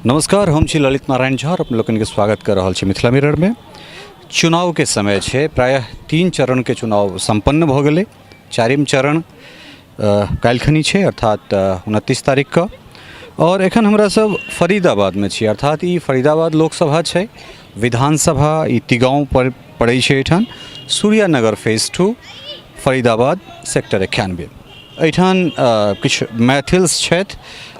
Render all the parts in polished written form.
नमस्कार, हम छी ललित नारायण झा और अपन लोगन के स्वागत कर रहल छी मिथिला मिरर में। चुनाव के समय है, प्रायः 3 चरण के चुनाव संपन्न भ गेलै। चारिम चरण काल्हिखनी है अर्थात 29 तारीख का। और एखन हमरा सब फरीदाबाद में छी, अर्थात ई फरीदाबाद लोकसभा है। विधानसभा ई तिगाँव पर पड़ै छै। एठान सूर्यानगर फेज 2 फरीदाबाद सेक्टर 91 एठान किछु मैथिल्स छथि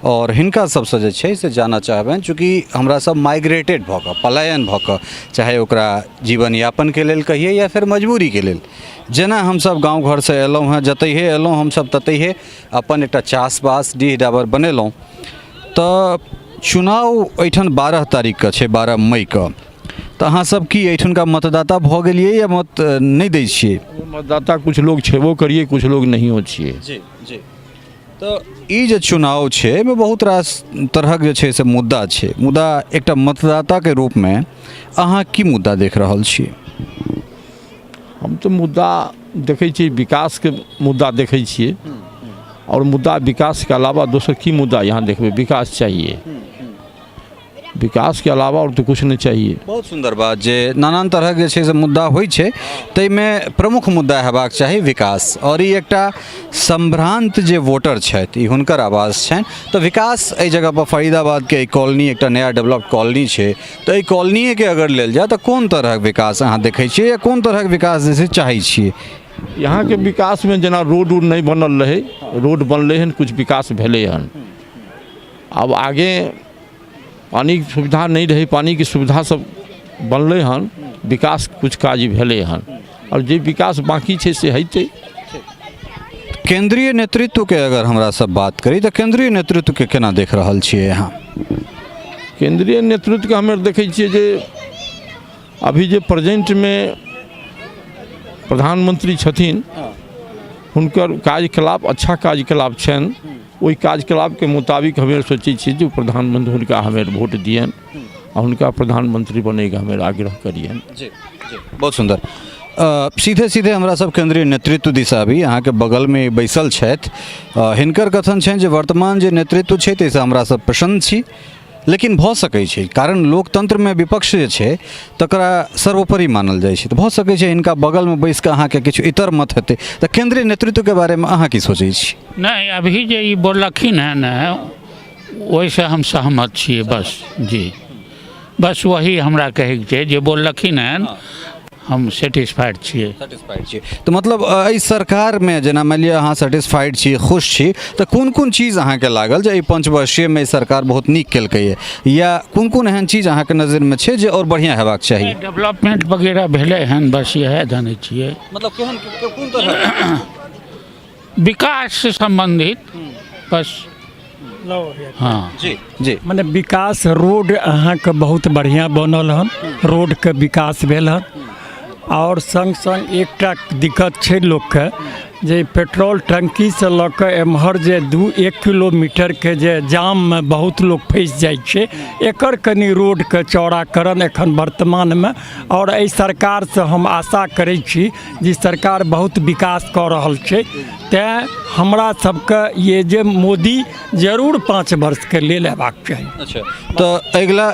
और हिनका सबसे जे छै से जानना चाहबनि, चूँकि हमरा सब माइग्रेटेड भऽ कऽ पलायन भऽ कऽ, चाहे ओकरा जीवन यापन के लेल कहिए या फिर मजबूरी के लेल, जेना हमसब गाँव घर से एलहुँ हैं, जतहिए एलहुँ हमसब ततहिए अपन एकटा चासबास डीह डाबर बनेलहुँ। तऽ चुनाव एठान 12 तारीख का छै, 12 मई का। तो अहाँ सब की एठन का मतदाता भ गेलिए या मत नहीं दै छिए? मतदाता कुछ लोग छेबो करिए, कुछ लोग नहीं हो छिए। जी जी। तो ई जे चुनाव छे में बहुत रास तरहक जे छे से मुद्दा छे। मुद्दा एकटा मतदाता के रूप में अहाँ की मुद्दा देख रहल छिए? हम तो मुद्दा देखे छिए, विकास के मुद्दा देखे छिए। और मुद्दा विकास के अलावा दोसर की मुद्दा यहाँ देखबे? विकास चाहिए, विकास के अलावा और तो कुछ नहीं चाहिए। बहुत सुंदर बात जे नानान तरह के जे मुद्दा होइ छै, तै में प्रमुख मुद्दा हेबाक चाही विकास। और ई एकटा संभ्रांत जे वोटर छथि, ई हुनकर आवाज छनि। तो विकास एहि जगह पर फरीदाबाद के कॉलोनी एकटा नया डेवलप्ड कॉलोनी छै, तो एहि कॉलोनी के अगर लेल जाए तो कोन तरह के विकास अहाँ देखै छिए या कोन तरह के विकास जैसे चाहै छिए? यहाँ के विकास में जना रोड उड नहीं बनल रहे, रोड बनले हन, कुछ विकास भेले हन। अब आगे पानी की सुविधा नहीं रही, पानी की सुविधा सब बनले हन, विकास कुछ काज भेले हन। और जे विकास बाकी छे से हेतै। केंद्रीय नेतृत्व के अगर हमरा सब बात करी तो केंद्रीय नेतृत्व के केना देख रहल छिए यहाँ? केंद्रीय नेतृत्व के हमें देखे छिए जे अभी जे प्रेजेंट में प्रधानमंत्री छथिन, हुनकर कार्यकलाप अच्छा कार्यकलाप छन। वही कार्यकलाप के मुताबिक हमें सोचे छिए जो प्रधानमंत्री हुनका हमें वोट दियन और हुनका प्रधानमंत्री बनेगा हमें आग्रह करियन। जी जी, बहुत सुंदर। सीधे सीधे हमरा सब केंद्रीय नेतृत्व दिशा भी अहाँ के बगल में बैसल छथि। हिनकर कथन छनि जे वर्तमान जे नेतृत्व छै ताहिसँ हमरा सब प्रसन्न छी, लेकिन भ सकै छै कारण लोकतंत्र में विपक्ष जे छै तकरा सर्वोपरि मानल जाइ छै। तो भ सकै छै इनका बगल में बैस कऽ अहाँके किछु इतर मत हेतै। तो केंद्रीय नेतृत्व के बारे में अहाँ की सोचै छी? नहीं, अभी जे ई बोलखिन है न, ओहिसँ हम सहमत छियै। बस जी, बस वही हमरा कहैके छै जे बोलखिन है, हम सेटिस्फाइड छियै। सेटिस्फाइड छियै तो मतलब एहि सरकार में जेना मान लिअ अहाँ सेटिस्फाइड छी, खुश छी, तो कोन कोन चीज अहाँके लागल जे ई 5 वर्षीय में सरकार बहुत नीक केलकै है, या कोन कोन एहन चीज अहाँके नजर में छै जे और बढ़िया हेबाक चाही? डेवलपमेंट वगैरह भेलै हन, बस इएह जानै छियै। मतलब केहन कोन तरह विकास से संबंधित बस। हाँ जी जी। मने विकास रोड अहाँके बहुत बढ़िया बनल हन, रोड के विकास भेल हन। और संग संग एकटा दिक्कत छै लोकके जे पेट्रोल टंकी से लऽ कऽ एम्हर जे 2-1 किलोमीटर के जे जाम में बहुत लोग फंस जाइ छै, एकर कनी रोड के चौड़ाकरण एखन वर्तमान में। और एहि सरकार से हम आशा करै छी जे सरकार बहुत विकास कऽ रहल छै। तैं हमरा सबके ये जे मोदी जरूर 5 वर्ष के लेल अयबाक चाही। अच्छा, तो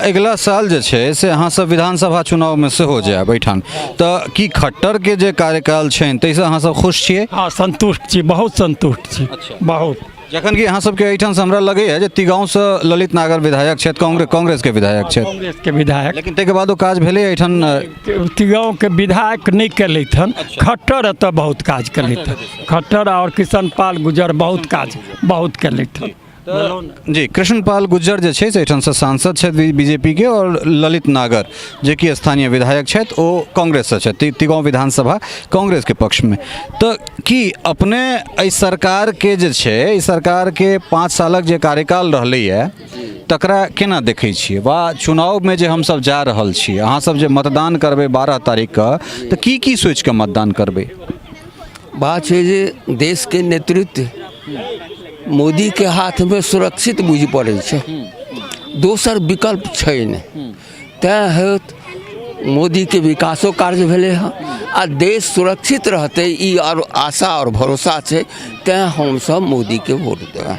अगला साल जे छै से अहाँ सब विधानसभा चुनाव में सेहो जायब एठान, तो की खट्टर के जे कार्यकाल छनि ताहिसँ अहाँ सब खुश छियै? हाँ, संतुष्ट छी, बहुत संतुष्ट छी। अच्छा। बहुत। जखन कि अहाँ सबके एहिठाम से हमरा लगे है जे तिगाँव से ललित नागर विधायक छथि, कांग्रेस के विधायक छथि। कांग्रेस के विधायक, लेकिन ताहिके बादो काज भेलै एहिठाम? तिगाँव के विधायक नहीं केलथि हन। खट्टर एतऽ बहुत काज केलथि हन। खट्टर और किशन पाल गुजर बहुत काज बहुत केलथि हन। जी, कृष्ण पाल गुज्जर जे छै से एठाम से सांसद छथि बीजेपी के, और ललित नागर जे कि स्थानीय विधायक छथि ओ कांग्रेस से छथि, तिगाँव विधानसभा कांग्रेस के पक्ष में। तो की अपने एहि सरकार के जे छै, ई सरकार के 5 सालक जे कार्यकाल रहलै है तकरा केना देखै छियै? वा चुनाव में जे हमसब जा रहल छी, अहाँ सब जे मतदान करबै 12 तारीख के, तो की सोच के मतदान करबै? बात छै जे देश के नेतृत्व मोदी के हाथ में सुरक्षित बुझि पड़ै छै, दोसर विकल्प छै नहीं। तैं हेतु मोदी के विकासो कार्य भेले हैं आ देश सुरक्षित रहते ई और आशा और भरोसा छै। तैं हम सब मोदी के वोट देबै।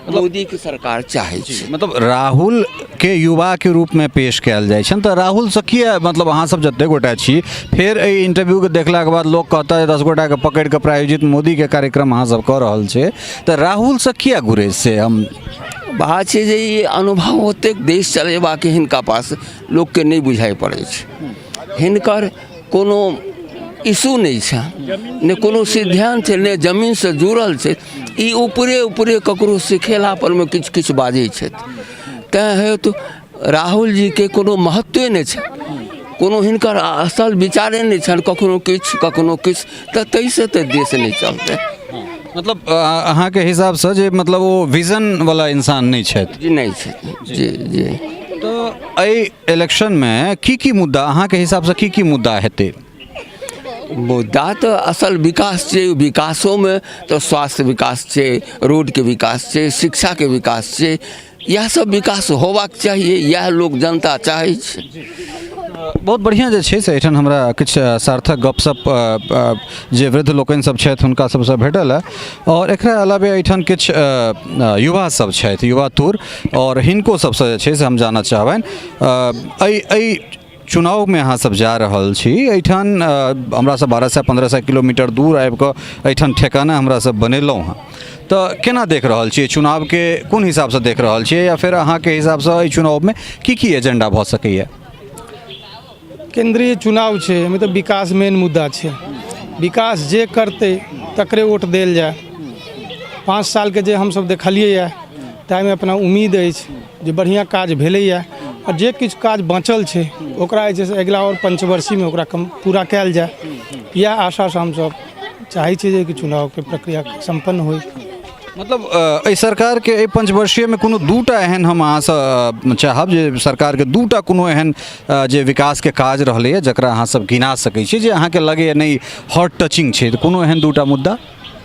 मोदी की सरकार चाहे छै। मतलब राहुल के युवा के रूप में पेश कयल जाइ छनि तऽ राहुल से किया मतलब अहाँ सब जते गोटा छी फेर एहि इंटरव्यू के देखला के बाद लोग कहता है 10 गोटा के पकड़ के प्रायोजित मोदी के कार्यक्रम अहाँ सब कऽ रहल छै तऽ राहुल से किया गुरेज से हम बात छै जे ई अनुभव ओतेक देश चलेबाके हिनका पास लोकके नहि बुझाइ पड़ै छै। हिनकर कोनो इशू नहि छै, ने कोनो सिद्धांत छै, ने जमीन से जुड़ल छै। ई ऊपरे ऊपरे ककरो सिखेला पर में किछु किछु बाजै छथि। तैं हेतु राहुल जी के कोनो महत्वे नहि छै, कोनो हिनकर असल विचारे नहि छनि, कखनो किछु तऽ ताहिसँ तऽ देश नहि चलतै। मतलब अहाँ के हिसाब से जे मतलब वो विजन वाला इंसान नहीं छथि। जी नहीं छथि। जी जी। तो एहि इलेक्शन में की मुद्दा अहाँ के हिसाब से की मुद्दा हेतै? मुद्दा तो असल विकास छै। विकासों में तो स्वास्थ्य विकास छै, रोड के विकास छै, शिक्षा के विकास छै। यह सब विकास होबाक चाहिए, यह लोग जनता चाहै छै। बहुत बढ़िया जे छै से एहिठाम हमरा किछु सार्थक गपशप जे वृद्ध लोकनि सब छथि हुनका सबसँ भेटल है और एकरा अलावे एहिठाम किछु युवा सब छथि, युवा तुर, और हिनको सबसँ जे छै से हम जानऽ चाहबनि एहि चुनाव में अहाँ सब जा रहल छी। एहिठाम हमरा सब 1200-1500 किलोमीटर दूर आबि कऽ एहिठाम ठेकाना हमरा सब बनेलहुँ हँ, तऽ केना देख रहल छियै चुनाव के? कोन हिसाब से देख रहल छियै, या फिर अहाँ के हिसाब से एहि चुनाव में की एजेंडा भऽ सकैए? केंद्रीय चुनाव छै, एहिमे तऽ विकास मेन मुद्दा छै। विकास जे करतै तकरे वोट देल जाय। 5 साल के जे हमसब देखलियै ताहिमे अपना उम्मीद अछि जे बढ़िआँ काज भेलैए, और जे किछु काज बाँचल छै ओकरा जे छै से अगिला और पंचवर्षीय ओकरा पूरा कयल जाय। इएह आशासँ हमसब चाहै छी जे कि चुनावके प्रक्रिया सम्पन्न होइ। मतलब एहि सरकार के एहि पंचवर्षीय में कोनो दूटा एहन हम अहाँसँ चाहब जे सरकार के दूटा कोनो एहन जे विकास के काज रहलैए जकरा अहाँ सब गिना सकै छी जे अहाँके लगैए नहि हॉट टचिंग छै, तऽ कोनो एहन दूटा मुद्दा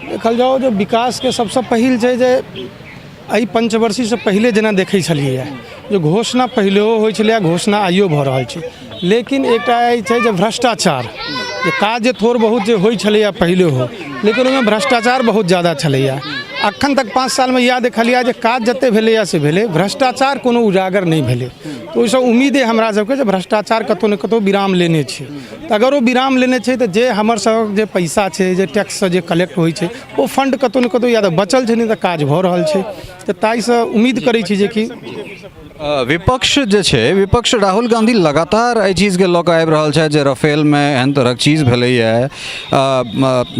देखल जाओ जे विकास के सबसँ पहिल छै जे एहि पंचवर्षीय से पहिले जेना देखै छलियै जे घोषणा पहिलेहो होइ छलै, घोषणा आइयो भऽ रहल छै, लेकिन एकटा छै जे भ्रष्टाचार, जे काज जे थोड़ बहुत जे होइ छलैए पहिले हो, लेकिन ओहिमे भ्रष्टाचार बहुत ज़्यादा छलैए। अखन तक 5 साल में इएह देखलिए जे काज जते भेलैए से भेलै, भ्रष्टाचार कोनो उजागर नहि भेलै। तऽ ओहिसँ उम्मीद है हमरा सबके जे भ्रष्टाचार कतौ ने कतौ विराम लेने छै। तऽ अगर ओ विराम लेने छै तऽ जे हमर सबके जे पैसा छै, जे टैक्स जे कलेक्ट होइ छै, ओ फंड कतौ ने कतौ या तऽ बचल छै, नहि तऽ काज भऽ रहल छै। तऽ ताहिसँ उम्मीद करै छी जे कि विपक्ष जे छै, विपक्ष राहुल गांधी लगातार एहि चीज के लऽ कऽ आबि रहल छथि जे राफेल में एहन तरहक चीज भेलैए,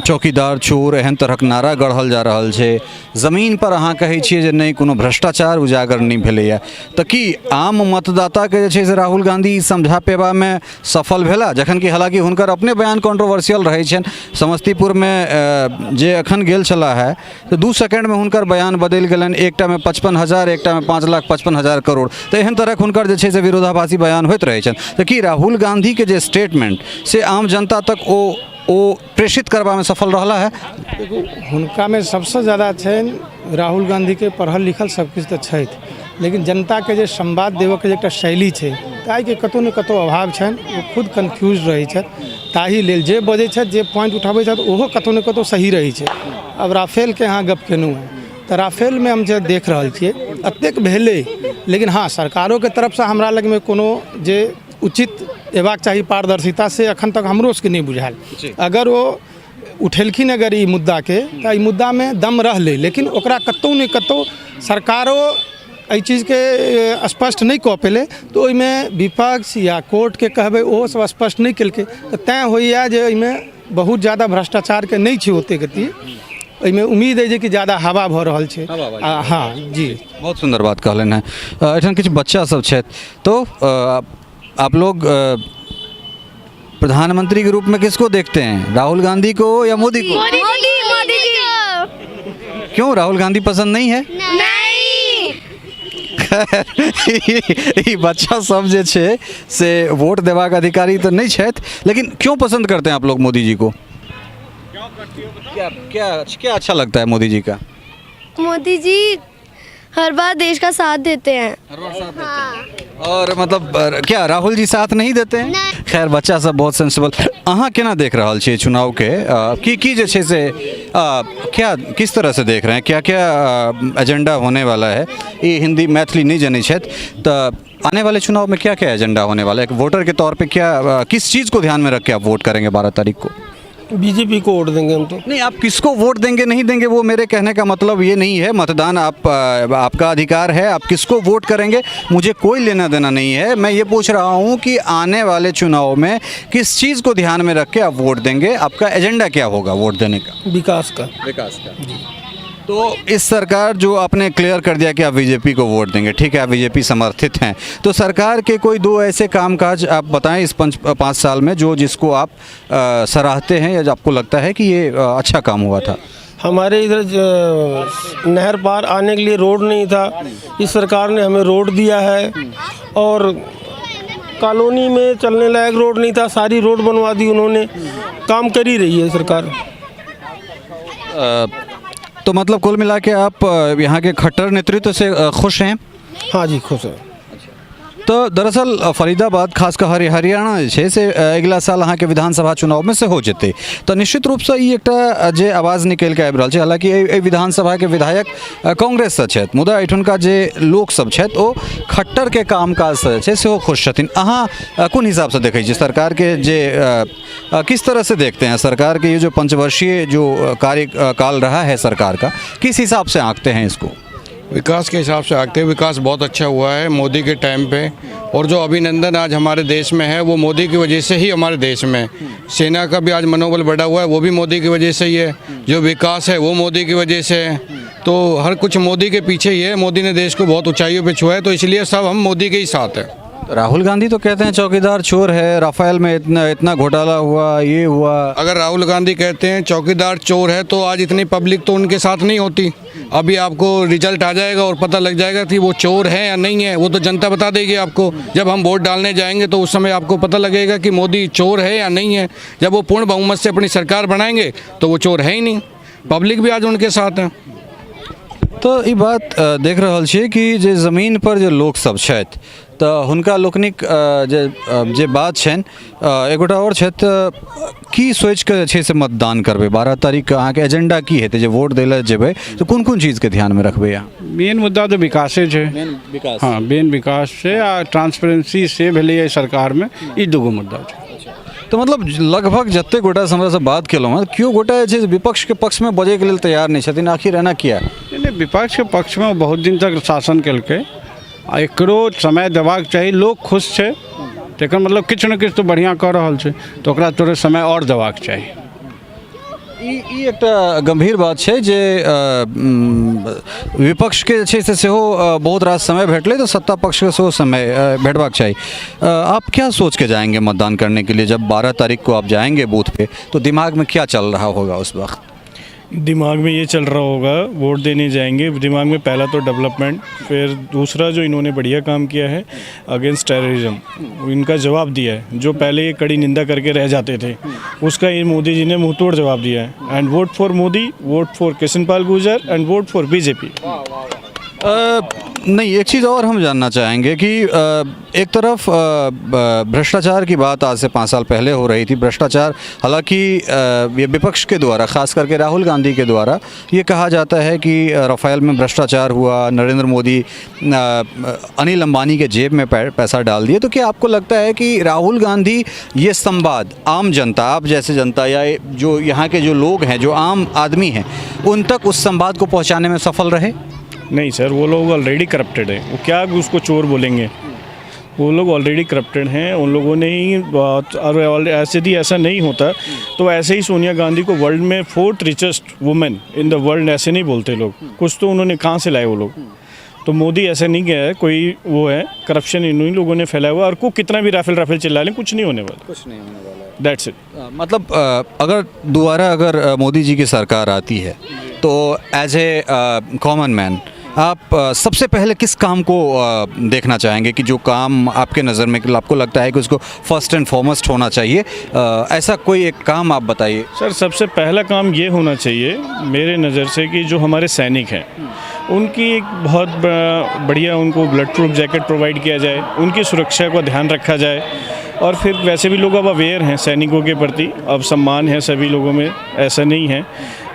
चौकीदार चोर एहन तरहक नारा गढ़ल जा रहल छै, जमीन पर अहाँ कहै छियै जे नहि कोनो भ्रष्टाचार उजागर नहि भेलैए। तऽ की आम मतदाता के जे छै से राहुल गांधी समझा पेबा में सफल भेला? जखन कि हालांकि हुनकर अपने बयान कंट्रोवर्शियल रहै छनि। समस्तीपुर में जे अखन गेल छला है तऽ 2 सेकेंड में हुनकर बयान बदलि गेलनि, एकटा में 55,000, एकटा में 5,55,000 करोड़। तऽ एहन तरहक हुनकर जे छै से विरोधाभासी बयान होइत रहै छनि। तऽ की राहुल गांधी के जे स्टेटमेंट से आम जनता तक ओ प्रेषित करबा में सफल रहला है? देखो हुनका में सबसे ज़्यादा छनि राहुल गांधी के पढ़ल लिखल सब किछु तऽ छथि, लेकिन जनता के जे संवाद देबऽ के एकटा शैली छै ताहि के कतौ ने कतौ अभाव छनि। ओ खुद कन्फ्यूज रहै छथि, ताहि लेल जे बजै छथि, जे पॉइंट उठाबै छथि ओहो कतौ ने कतौ सही रहै छै। अब राफेल के अहाँ गप केलहुँ हैं, तऽ राफेल में हम जे देख रहल छियै एतेक भेलै, लेकिन हाँ सरकारों के तरफ से हमरा लग में कोनो जे उचित एबाक चाही पारदर्शिता से अखन तक हमरो सबके नहीं बुझायल। अगर वो उठेलखिन अगर ई मुद्दा के तऽ ई मुद्दा में दम रहलै, लेकिन ओकरा कतौ ने कतौ सरकारो एहि चीज के स्पष्ट नहीं कऽ पेलै, तो ओहिमे विपक्ष या कोर्ट के कहबै ओहो सब स्पष्ट नहीं केलकै। तऽ तैं होइए जे एहिमे बहुत ज़्यादा भ्रष्टाचार के नहीं छै ओते गति। एहिमे उम्मीद है जे कि ज़्यादा हवा भऽ रहल छै। हाँ जी, बहुत सुंदर बात कहलन है। एहिठाम किछु बच्चा सब छथि, तो आप लोग प्रधानमंत्री के रूप में किसको देखते हैं, राहुल गांधी को या मोदी को? मोदी जी। क्यों राहुल गांधी पसंद नहीं है? नहीं। ई बच्चा सब जे छै से वोट देबाक अधिकारी तो नहीं छथि, लेकिन क्यों पसंद करते हैं आप लोग मोदी जी को? क्या अच्छा लगता है मोदी जी का? मोदी जी हर बार देश का साथ देते हैं। हर बार साथ देते हैं। और मतलब क्या राहुल जी साथ नहीं देते हैं? नहीं। खैर बच्चा सब बहुत सेंसिबल। अहाँ केना देख रहल छियै चुनाव के की जे छै से क्या किस तरह से देख रहे हैं, क्या क्या एजेंडा होने वाला है? ये हिंदी मैथिली नहीं जानी छथि तो आने वाले चुनाव में क्या क्या एजेंडा होने वाला है? एक वोटर के तौर पे क्या किस चीज़ को ध्यान में रख के आप वोट करेंगे 12 तारीख को? बीजेपी को वोट देंगे हम तो। नहीं, आप किसको वोट देंगे नहीं देंगे वो मेरे कहने का मतलब ये नहीं है। मतदान आपका अधिकार है, आप किसको वोट करेंगे मुझे कोई लेना देना नहीं है। मैं ये पूछ रहा हूँ कि आने वाले चुनाव में किस चीज़ को ध्यान में रख के आप वोट देंगे, आपका एजेंडा क्या होगा वोट देने का? विकास का। विकास का। तो इस सरकार जो आपने क्लियर कर दिया कि आप बीजेपी को वोट देंगे, ठीक है, आप बीजेपी समर्थित हैं, तो सरकार के कोई दो ऐसे कामकाज आप बताएं इस 5 साल में जो जिसको आप सराहते हैं या आपको लगता है कि ये अच्छा काम हुआ था? हमारे इधर नहर पार आने के लिए रोड नहीं था, इस सरकार ने हमें रोड दिया है। और कॉलोनी में चलने लायक रोड नहीं था, सारी रोड बनवा दी उन्होंने। काम कर ही रही है सरकार। तो मतलब कुल मिला के आप यहाँ के खट्टर नेतृत्व से खुश हैं? हाँ जी, खुश है। तो दरअसल फरीदाबाद खासकर हरियाणा जे छै से अगिला साल अहाँके विधानसभा चुनाव में से हो जेतै, तो निश्चित रूप से ई एकटा जे आवाज निकल के आबि रहल छै। हालांकि एहि विधानसभा के विधायक कांग्रेस से छथि, मुदा एहिठुनका जे लोक सब छथि ओ खट्टर के कामकाज से जे छै सेहो खुश छथिन। अहाँ कोन हिसाब से देखै छी सरकार के जे किस तरह से देखते हैं सरकार के ये जो पंचवर्षीय जो कार्यकाल रहा है सरकार का, किस हिसाब से आंकते हैं इसको? विकास के हिसाब से आगते विकास बहुत अच्छा हुआ है मोदी के टाइम पे। और जो अभिनंदन आज हमारे देश में है वो मोदी की वजह से ही हमारे देश में। सेना का भी आज मनोबल बढ़ा हुआ है, वो भी मोदी की वजह से ही है। जो विकास है वो मोदी की वजह से है। तो हर कुछ मोदी के पीछे ही है। मोदी ने देश को बहुत ऊंचाइयों पे छुआ है, तो इसलिए सब हम मोदी के ही साथ हैं। राहुल गांधी तो कहते हैं चौकीदार चोर है, राफेल में इतना घोटाला हुआ, ये हुआ। अगर राहुल गांधी कहते हैं चौकीदार चोर है तो आज इतनी पब्लिक तो उनके साथ नहीं होती। अभी आपको रिजल्ट आ जाएगा और पता लग जाएगा कि वो चोर है या नहीं है, वो तो जनता बता देगी आपको। जब हम वोट डालने जाएंगे तो उस समय आपको पता लगेगा कि मोदी चोर है या नहीं है। जब वो पूर्ण बहुमत से अपनी सरकार बनाएंगे तो वो चोर है ही नहीं। पब्लिक भी आज उनके साथ है। तो ये बात देख रहल छियै कि जे ज़मीन पर जे लोक सब छथि तो हुनका लोकनिक जे बात छनि एगोटा और छथि की सोच के छै से मतदान करबै 12 तारीख के अहाँके एजेंडा की हेतै जे वोट दै लए जेबै तो कोन कोन चीज़ के ध्यान में रखबै अहाँ? मेन मुद्दा तो विकासे छै। विकास। हाँ, मेन विकास से आ ट्रांसपेरेंसी से भेलै सरकार में, ई दूगो मुद्दा छै। तो मतलब लगभग जते गोटा से हमरा से बात केलहुँ हैं केओ गोटा जे छै विपक्ष के पक्ष में बजै के लेल तैयार नहीं छथिन, आखिर एना किया? विपक्ष के पक्ष में बहुत दिन तक शासन केलकै, आ एकरो समय देबाक चाही। लोग खुश छै तकर मतलब किछु ने किछु तो बढ़िया कऽ रहल छै, तो ओकरा थोड़े समय और देबाक चाही। ई एकटा गंभीर बात छै जे विपक्ष के छै से सेहो बहुत रास समय भेटलै तो सत्ता पक्ष के सेहो समय भेटबाक चाही। आप क्या सोच के जाएंगे मतदान करने के लिए? जब 12 तारीख को आप जाएंगे बूथ पे तो दिमाग में क्या चल रहा होगा उस वक्त? दिमाग में ये चल रहा होगा, वोट देने जाएंगे, दिमाग में पहला तो डेवलपमेंट, फिर दूसरा जो इन्होंने बढ़िया काम किया है अगेंस्ट टेररिज्म, इनका जवाब दिया है। जो पहले ये कड़ी निंदा करके रह जाते थे उसका ये मोदी जी ने मुंहतोड़ जवाब दिया है। And vote for Modi, vote for Krishnapal Gurjar and vote for BJP. नहीं, एक चीज़ और हम जानना चाहेंगे कि एक तरफ भ्रष्टाचार की बात आज से 5 साल पहले हो रही थी। भ्रष्टाचार हालांकि ये विपक्ष के द्वारा खास करके राहुल गांधी के द्वारा ये कहा जाता है कि राफेल में भ्रष्टाचार हुआ, नरेंद्र मोदी अनिल अंबानी के जेब में पैसा डाल दिए। तो क्या आपको लगता है कि राहुल गांधी ये संवाद आम जनता, आप जैसे जनता या जो यहाँ के जो लोग हैं, जो आम आदमी हैं, उन तक उस संवाद को पहुँचाने में सफल रहे? नहीं सर, वो लोग ऑलरेडी करप्टेड है। वो क्या उसको चोर बोलेंगे? वो लोग ऑलरेडी करप्टेड हैं। उन लोगों ने ही ऐसे ही ऐसा नहीं होता तो ऐसे ही सोनिया गांधी को वर्ल्ड में 4th richest women in the world ऐसे नहीं बोलते लोग। कुछ तो उन्होंने कहाँ से लाए वो लोग। तो मोदी ऐसा नहीं गया है, कोई वो है करप्शन इन्हीं लोगों ने फैलाया हुआ। और को कितना भी राफेल चिल्ला लें, कुछ नहीं होने वाला, कुछ नहीं होने वाला। That's it. मतलब अगर दोबारा अगर मोदी जी की सरकार आती है तो एज ए कॉमन मैन आप सबसे पहले किस काम को देखना चाहेंगे कि जो काम आपके नज़र में आपको लगता है कि उसको फर्स्ट एंड फॉरमोस्ट होना चाहिए, ऐसा कोई एक काम आप बताइए। सर सबसे पहला काम ये होना चाहिए मेरे नज़र से कि जो हमारे सैनिक हैं उनकी एक बहुत बढ़िया उनको ब्लड प्रूफ जैकेट प्रोवाइड किया जाए, उनकी सुरक्षा को ध्यान रखा जाए। और फिर वैसे भी लोग अब अवेयर हैं सैनिकों के प्रति, अब सम्मान है सभी लोगों में, ऐसा नहीं है।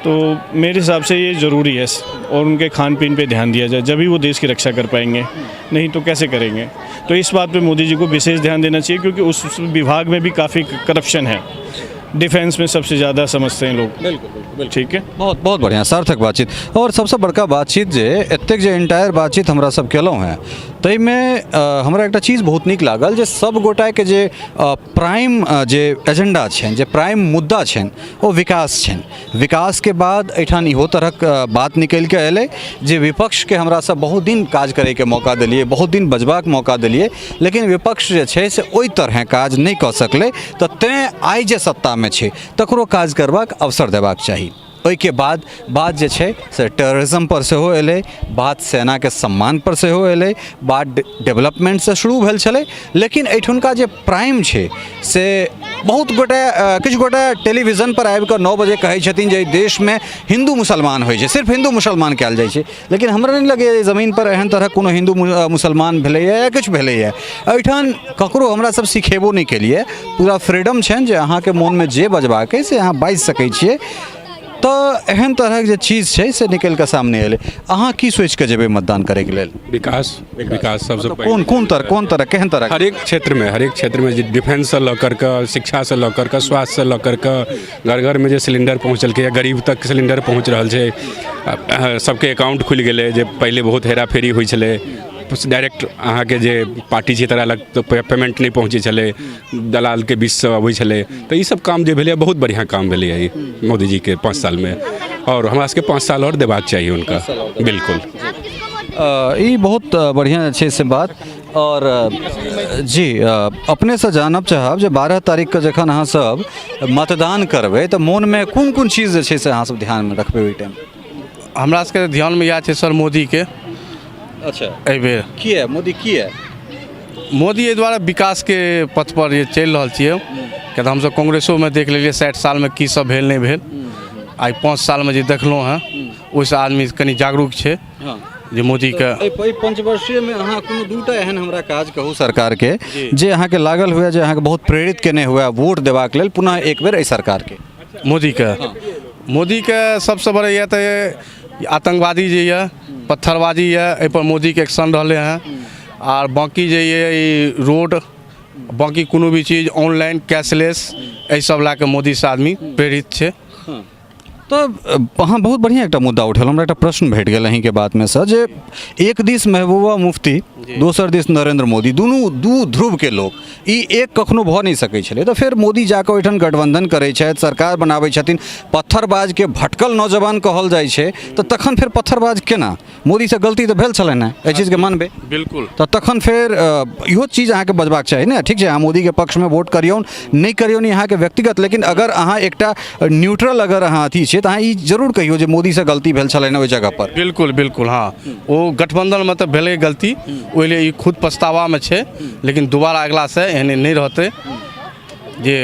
तो मेरे हिसाब से ये ज़रूरी है और उनके खान पीन पे ध्यान दिया जाए, जब भी वो देश की रक्षा कर पाएंगे, नहीं तो कैसे करेंगे। तो इस बात पे मोदी जी को विशेष ध्यान देना चाहिए क्योंकि उस विभाग में भी काफ़ी करप्शन है। डिफेंस में सबसे ज़्यादा समझते हैं लोग। बिल्कुल ठीक है, बहुत बहुत बढ़िया सार्थक बातचीत। और सबसे बड़का बातचीत जे एतेक जे इंटायर बातचीत हमरा सब केलहुँ हैं ताहि में हमरा एकटा चीज़ बहुत नीक लागल जे सब गोटा के जे प्राइम जे एजेंडा छनि, जे प्राइम मुद्दा छनि ओ विकास छनि। विकास के बाद एठान इहो तरहक बात निकलि के अयलै जे विपक्ष के हमरा सब बहुत दिन काज करे के मौका दिलियै, बहुत दिन बजबाक मौका दिलियै, लेकिन विपक्ष जे छै से ओहि तरह काज नहीं कऽ सकलै। तऽ तेँ आइ जे सत्ता में छै तकरो काज करबाक अवसर देबाक चाही। ओहिके बाद बात जे छै से टेररिज्म पर सेहो एलै, बात सेना के सम्मान पर सेहो एलै, बात डेवलपमेंट से शुरू भेल छलै। लेकिन एहिठुनका जे प्राइम छै से बहुत गोटे किछु गोटे टेलीविजन पर आबि कऽ 9 बजे कहै छथिन जे देश में हिंदू मुसलमान होइ छै, सिर्फ हिंदू मुसलमान कयल जाइ छै। लेकिन हमरा नहीं लगैए ज़मीन पर एहन तरह कोनो हिंदू मुसलमान भेलैए या किछु भेलैए। एहिठाम ककरो हमरा सब सिखेबो नहीं केलिए, पूरा फ्रीडम छनि जे अहाँके मोन में जे बजबाक अइ से अहाँ बाजि सकै छियै। तो एहन तरह जे चीज़ छै से निकल के सामने एलै। अहाँ की सोच के जेबै मतदान करे के लेल? विकास सबसे कोन तरह केहन तरह? हर एक क्षेत्र में जे डिफेंस से लऽ कर के, शिक्षा से लऽ कर के, स्वास्थ्य से लऽ कर के, घर घर में जे सिलेंडर पहुँचलकै, गरीब तक सिलेंडर पहुँच रहल छै, सबके अकाउंट खुलि गेलै, जे पहले बहुत हेरा फेरी होइ छलै, डायरेक्ट अहाँ के जे पार्टी छै तकरा लग तो पेमेंट नहीं पहुँचे छलै, दलाल के बीच से अबै छलै। तो ये सब काम जे भेलै बहुत बढ़िया काम भेलै है मोदी जी के 5 साल में, और हमरा सबके 5 साल और देबाक चाहिए उनका। बिल्कुल ये बहुत बढ़िया छै से बात। और जी अपने से जानब चाहब जे 12 तारीख के जखन अहाँ सब मतदान करबै तो मन में कोन चीज़ जे छै से अहाँ सब ध्यान में रखबै ओहि टाइम? हमरा सबके ध्यान में इएह छै सर, मोदी के। अच्छा, एहि बेर किए मोदी किए? मोदी एहि दुआरे विकास के पथ पर जे चलि रहल छियै, किया तऽ हमसब कांग्रेसो में देख लेलियै 60 साल में की सब भेल नहीं भेल। आइ 5 साल में जे देखलहुँ हैं ओहिसँ आदमी कनि जागरूक छै जे मोदी के। 5 वर्षीय में अहाँ कोनो दूटा एहन हमरा काज कहू सरकार के जे अहाँ के लागल हुए, जे अहाँ के बहुत प्रेरित केने हुए वोट देबाक लेल पुनः एक बेर एहि सरकार के? मोदी के सबसे बड़ा यह तो आतंकवादी जे ये, पत्थरबाजी ये, एहि पर मोदी के एक्शन रहले हैं। और बाकी जे ये रोड, बाकी कोनो भी चीज़ ऑनलाइन कैशलेस, एहि सब ला के मोदी से आदमी प्रेरित छे। तो अहाँ बहुत बढ़िया एक मुद्दा उठेल, हमरा एक प्रश्न भेट गेल अहीं के बात में से, जे एक दिस महबूबा मुफ्ती, दोसर दिस नरेंद्र मोदी, दू ध्रुव के लोग, ई एक कखनो भऽ नहीं सकै छलै। तो फिर मोदी जाके ओहिठाम गठबंधन करै छथि, सरकार बनाबै छथिन, पत्थरबाज के भटकल नौजवान कहल जाइ छै, तो तखन फिर पत्थरबाज केना? मोदी से गलती तो भेल छलनि हैं, एहि चीज के मानबै? बिल्कुल। तो तखन फिर इहो चीज अहाँ के बजबाक चाही ने। ठीक है, अहाँ मोदी के पक्ष में वोट करियौन नहीं करियौन अहाँ के व्यक्तिगत, लेकिन अगर अहाँ एकटा न्यूट्रल अगर अहाँ अथी छै तो अहाँ ई जरूर कहियो जे मोदी से गलती भेल छलनि ओहि जगह पर। बिल्कुल हाँ, वो गठबंधन में तो भेलै गलती, ओहि लिए खुद पछतावा में छै, लेकिन दोबारा अगला से एहने नहीं रहते जे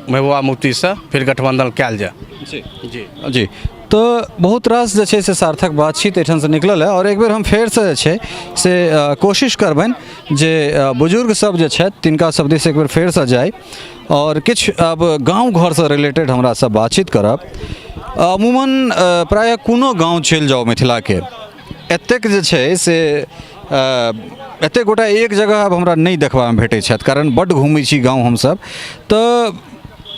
महबूबा मुफ्ती से फिर गठबंधन कयल जाए। जी तो बहुत रास जे छै से सार्थक बातचीत एठान से निकलल है। और एक बेर हम फेर से जे छै से कोशिश करबनि जे बुजुर्ग सब जे छथि तिनका सब दिस एक बेर फेर से जाय और किछु अब गाँव घर से रिलेटेड हमरा सब बातचीत करब। अमूमन प्रायः कोनो गाँव चलि जाओ मिथिला के, एतेक जे छै से एतेक गोटा एक जगह अब हमरा नहीं देखबा में भेटै छथि, कारण बड्ड घूमै छी गाँव हमसब। तो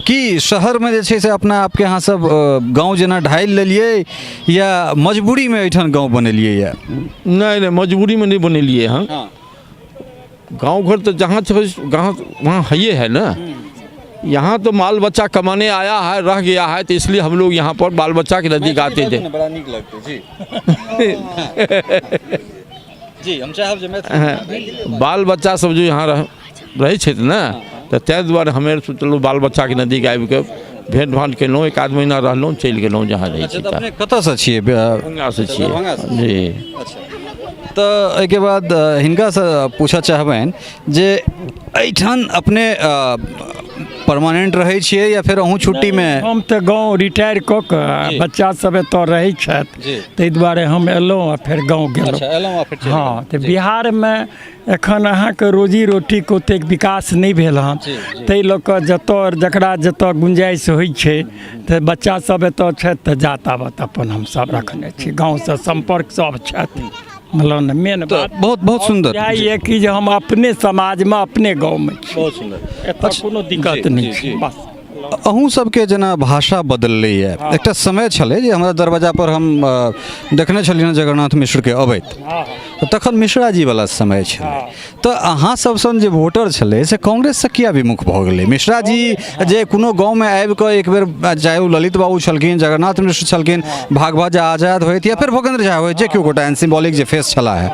कि शहर में जे छै से अपना आपके अहाँ सब गाँव जेना ढालि लेलिए या मजबूरी में एठान गाँव बनेलिए? या नहीं मजबूरी में नहीं बनेलिए हैं। गाँव घर तो जहाँ गाँव वहाँ है ना। यहाँ तो बाल बच्चा कमाने आया है, रह गया है, तो इसलिए हम लोग यहाँ पर बाल बच्चा के नजदीक आते थे। बड़ा नीक लगते जी। जी हम चाहब जे बाल बच्चा सब जो यहाँ रहे छथि ना, तो ताहि दुआरे हमे सोचलहुँ बाल बच्चा के नजदीक आबि के भेंट भाँट केलहुँ, 1 आध महीना रहलहुँ, चलि गेलहुँ जहाँ रहै छी। अपने कतऽ से छियै? दरभंगा से छियै जी। तो एके बाद हिनका से पूछऽ चाहबनि जे एहिठाम अपने परमानेंट रहै छियै या फिर अहूँ छुट्टी में? हम तऽ गाँव रिटायर कऽ कऽ बच्चा सब एतऽ रहै छथि, ताहि दुआरे हम एलहुँ आ फेर गाँव गेलहुँ। हाँ, तऽ बिहारमे एखन अहाँके रोजी रोटीके ओतेक विकास नहि भेल हँ, ताहि लऽ कऽ जतऽ जकरा जतऽ गुंजाइश होइ छै तऽ बच्चा सब एतऽ छथि तऽ जात आबत अपन हमसब रखने छी, गाँवसँ सम्पर्क सब छथि। मतलब ने मेन बात बहुत बहुत सुंदर यही कि जे हम अपने समाजमे अपने गाँवमे छी, बहुत सुंदर। एतऽ कोनो दिक्कत नहि छै। बस अहूँ सबके जेना भाषा बदललैए, एकटा समय छलै जे हमरा दरवाजा पर हम देखने छलियै जगन्नाथ मिश्रके अबैत, तऽ तखन मिश्राजीवला समय छलै। तऽ अहाँ सब सन जे वोटर छलै से कांग्रेससँ किया विमुख भऽ गेलै? मिश्राजी जे कोनो गाँवमे आबि कऽ एक बेर, चाहे ओ ललित बाबू छलखिन, जगन्नाथ मिश्र छलखिन, भागवत आजाद होइत या फिर भूपेंद्र झा होइत, जे केओ गोटा एहन सिम्बॉलिक जे फेस छला है,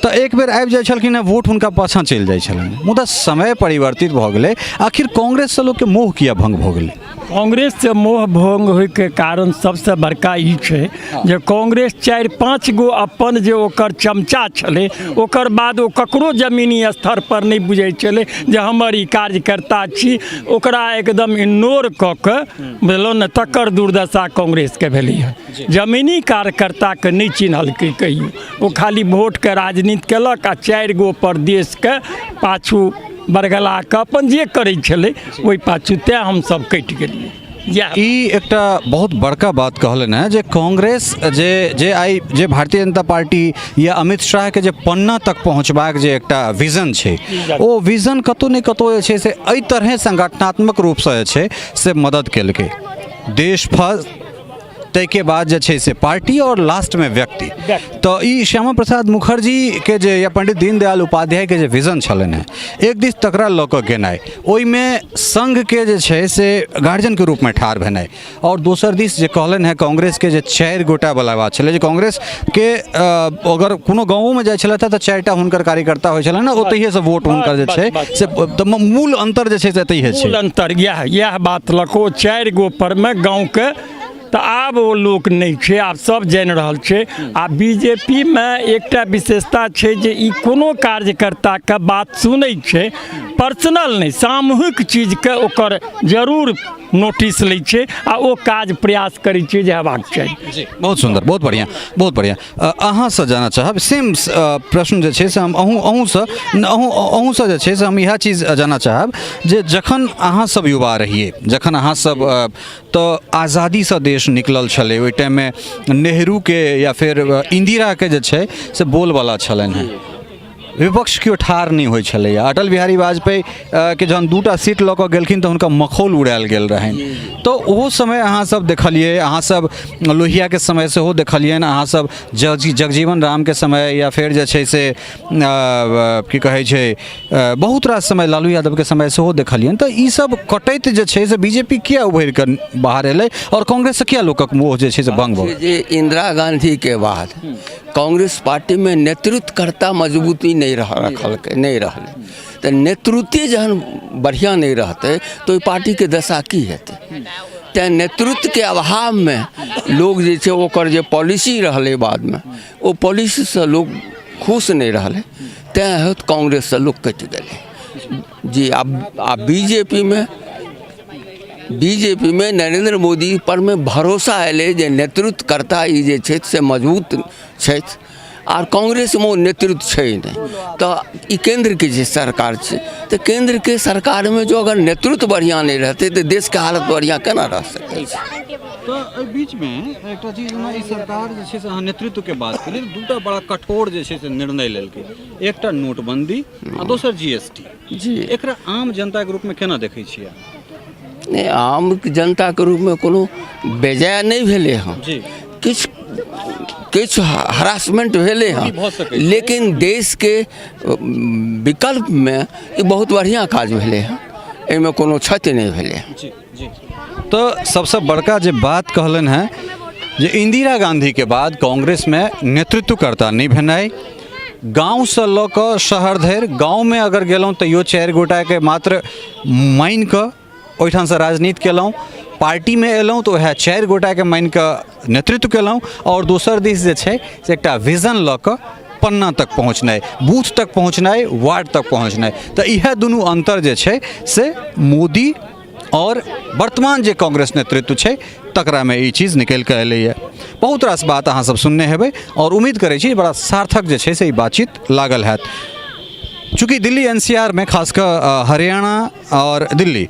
तऽ एक बेर आबि जाइ छलखिन है, वोट हुनका पाछाँ चलि जाइ छलनि। मुदा समय परिवर्तित भऽ गेलै, आखिर कांग्रेससँ लोकके मोह किया भंग भऽ गेलै? कांग्रेस से मोह भंग होइके कारण सबसे बड़का ई छै जे कांग्रेस 4-5 गो अपन जे ओकर चमचा छलै, ओकर बाद ओ ककरो जमीनी स्तर पर नहीं बुझै छलै जे हमर ई कार्यकर्ता छी, ओकरा एकदम इग्नोर कऽ कऽ बुझलहुँ ने, तकर दुर्दशा कांग्रेसके भेलै है। जमीनी कार्यकर्ताके नहीं चिन्हलकै कहियो, ओ खाली वोटके राजनीति केलक आ 4 गो प्रदेशके पाछू बरगला के अपन जे करै छलै ओहि पाछू, तेँ हमसब कटि गेलियै। ई एकटा बहुत बड़का बात कहलन है जे कांग्रेस जे भारतीय जनता पार्टी या अमित शाह के जे पन्ना तक पहुँचबाक जे एकटा विजन छै, ओ विजन कतौ ने कतौ जे छै से एहि तरह संगठनात्मक रूपसँ जे छै से मदद केलकै। देश फर्स्ट, ताहिके बाद जे छै से पार्टी और लास्ट में व्यक्ति। तो ई श्यामा प्रसाद मुखर्जी के जे या पंडित दीनदयाल उपाध्याय के जे विजन छलन है, एक दिस तकरा लऽ कऽ गेनाइ, ओहिमे संघ के जे छै से गार्जियन के रूप में ठाढ़ भेनाइ, और दोसर दिस जे कहलन है कांग्रेस के जे 4 गोटा वाला बात छलै, जे कांग्रेस के अगर कोनो गाँवों में जाइ छलै तऽ 4टा हुनकर कार्यकर्ता होइ छलै ने, ओतहिए से वोट हुनकर जे छै से मूल अंतर जे छै से एतहिए छै। मूल अंतर यह बात लको 4 गो पर में गाँव के, तो आब वो लोक नहीं छै, आब सब जानि रहल छै। आ बीजेपी में एकटा विशेषता छै जे ई कोनो कार्यकर्ता के बात सुनै छै, पर्सनल नहीं, सामूहिक चीज के ओकर जरूर नोटिस लै छै आ ओ काज प्रयास करै छै जे हेबाक चाही। जी, बहुत सुंदर, बहुत बढ़िया, बहुत बढ़िया। अहाँ से जाना चाहब सेम प्रश्न जे छै से हम अहूँ से जे छै से हम इएह चीज जाना चाहब जे जखन अहाँ सब युवा रहिए, जखन अहाँ सब तो आज़ादी से देश निकलल छलै, ओहि टाइम में नेहरू के या फिर इंदिरा के जे छै से बोलबाला छलनि हैं, विपक्ष केओ ठाढ़ नहीं होइ छलैए। अटल बिहारी वाजपेयी के जहन 2टा सीट लऽ कऽ गेलखिन तऽ हुनका मखौल उड़ायल गेल रहनि। तो ओहो समय अहाँ सब देखलिए, अहाँ सब लोहिया के समय सेहो देखलियनि, अहाँ सब जगजीवन राम के समय या फिर जे छै से की कहै छै बहुत रास समय लालू यादव के समय सेहो देखलियनि। तऽ ई सब कटैत जे छै से बीजेपी किया उभरि कऽ बाहर एलै और कांग्रेस से किया लोकक मोह जे छै से भंग भऽ गेलै? इंदिरा गांधी के बाद कांग्रेस पार्टी में नेतृत्वकर्ता मजबूती नहीं रखलकै, नहीं रहलै, तो नेतृत्व जहन बढ़िया नहीं रहते तो ई पार्टी के दशा की हेतै? तैं नेतृत्व के अभाव में लोग जे छै ओकर जे पॉलिसी रहलै बाद में, ओ पॉलिसी से लोग खुश नहीं रहलै, तैं कांग्रेस से लोग कटि गेलै। जी, अब बीजेपी में नरेंद्र मोदी पर में भरोसा अयलै जे नेतृत्वकर्ता ई जे छै से मजबूत छथि, और कांग्रेस में नेतृत्व छै नहीं। तो ई केंद्र के जे सरकार छै, तो केंद्र के सरकार में जो अगर नेतृत्व बढ़िया नहीं रहते तो देश के हालत बढ़िया केना रह सकै छै? तो बीच में एकटा चीज ना, ई सरकार जे छै से अहाँ नेतृत्व के बात केलिए, 2टा बड़ा कठोर जे छै से निर्णय लेलकै, एकटा नोटबंदी आ दोसर जीएसटी। जी, एकरा आम जनता के रूप में केना देखै छियै? नहीं, आम जनता के रूप में कोनो बेजाय नहीं भेलै हँ, किछु हरासमेंट भेलै हँ, लेकिन देश के विकल्प में ई बहुत बढ़िया काज भेलै हँ, एहिमे कोनो क्षति नहीं भेलै। जी जी। तो सबसे बड़का जे बात कहलन है जे इंदिरा गांधी के बाद कांग्रेस में नेतृत्वकर्ता नहीं भेनाइ, गाँव से लऽ कऽ शहर धरि, गाँव में अगर गेलहुँ तैयो 4 गोटा के मात्र मानि कऽ ओहिठाम से राजनीति केलहुँ, पार्टी में एलहुँ तो वह 4 गोटा के मानि कऽ नेतृत्व केलहुँ, और दोसर दिस जे छै से एकटा विजन लऽ कऽ पन्ना तक पहुँचनाइ, बूथ तक पहुँचनाइ, वार्ड तक पहुँचनाइ। तो यह दुनू अंतर जे छै से मोदी और वर्तमान जे कांग्रेस नेतृत्व छै तकरा में ई चीज़ निकल के अयलैए। बहुत रास बात अहाँ सब सुनने हेबै और उम्मीद करै छी बड़ा सार्थक जे छै से ई बातचीत लागल हैत। चूँकि दिल्ली एनसीआर में खासकर हरियाणा और दिल्ली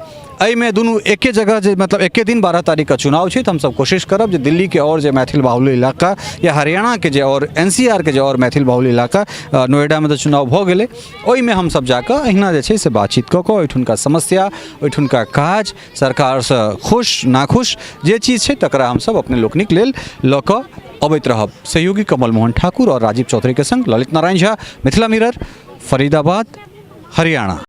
में दुनू एके जगह जे मतलब एके दिन 12 तारीख का चुनाव छै, तो हम सब कोशिश करब जे दिल्ली के और जे मैथिल बाहुल्य इलाका या हरियाणा के जे और एनसीआर के जे और मैथिल बाहुल्य इलाका नोएडा में तो चुनाव भऽ गेलै, ओहिमे हम सब जाकऽ अहिना जे छै से बातचीत कऽ कऽ ओहिठुनका समस्या, ओहिठुनका काज, सरकार से खुश नाखुश जे चीज़ छै तकरा हम सब अपने लोकनिक लेल लऽ कऽ अबैत रहब। सहयोगी कमल मोहन ठाकुर और राजीव चौधरी के संग ललित नारायण झा, मिथिला मिरर, फरीदाबाद, हरियाणा।